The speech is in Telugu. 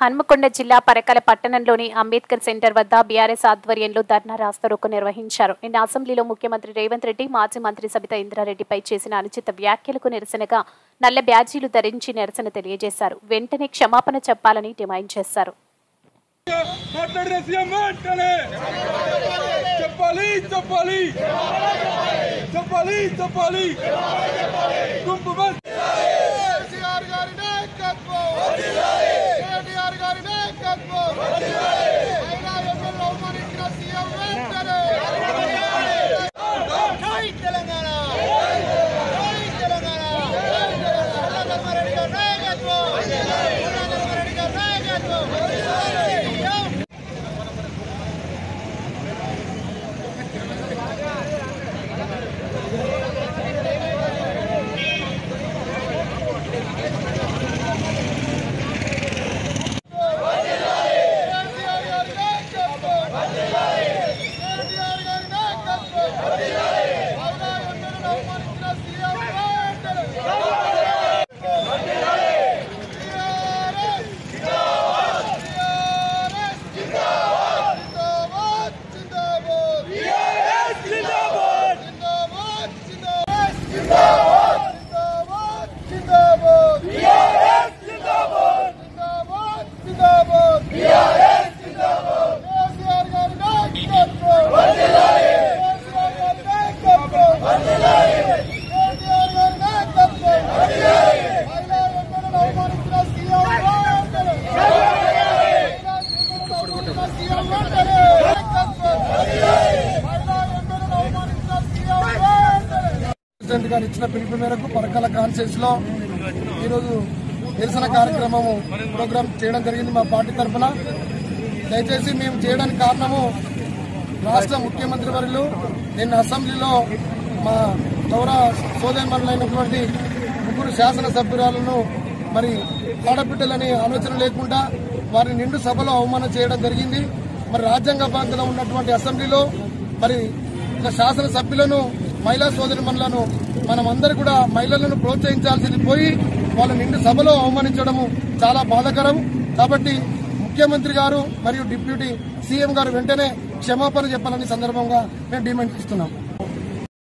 హన్మకొండ జిల్లా పరకాల పట్టణంలోని అంబేద్కర్ సెంటర్ వద్ద బీఆర్ఎస్ ఆధ్వర్యంలో ధర్నా రాస్తారోకో నిర్వహించారు. నిన్న అసెంబ్లీలో ముఖ్యమంత్రి రేవంత్ రెడ్డి, మాజీ మంత్రి సబితా ఇంద్రారెడ్డిపై చేసిన అనుచిత వ్యాఖ్యలకు నిరసనగా నల్ల బ్యాడ్జీలు ధరించి నిరసన తెలియజేశారు. వెంటనే క్షమాపణ చెప్పాలని డిమాండ్ చేశారు. ఇచ్చిన పిలుపు మేరకు పరకాల కాన్ఫరెన్స్ లో ఈరోజు నిరసన కార్యక్రమము ప్రోగ్రామ్ చేయడం జరిగింది మా పార్టీ తరఫున. దయచేసి మేము చేయడానికి కారణము రాష్ట్ర ముఖ్యమంత్రి వర్యులు నిన్న అసెంబ్లీలో మా గౌరవ సోదరిమణులైనటువంటి ముగ్గురు శాసనసభ్యురాలను మరి ఆడబిడ్డలని ఆలోచన లేకుండా వారి నిండు సభలో అవమానం చేయడం జరిగింది. మరి రాజ్యాంగబద్ధంగా ఉన్నటువంటి అసెంబ్లీలో మరి శాసనసభ్యులను మహిళా సోదరిమణులను మనమందరూ కూడా మహిళలను ప్రోత్సహించాల్సింది పోయి వాళ్ళ నిండు సభలో అవమానించడము చాలా బాధాకరం. కాబట్టి ముఖ్యమంత్రి గారు మరియు డిప్యూటీ సీఎం గారు వెంటనే క్షమాపణ చెప్పాలని సందర్భంగా మేము డిమాండ్ చేస్తున్నాం.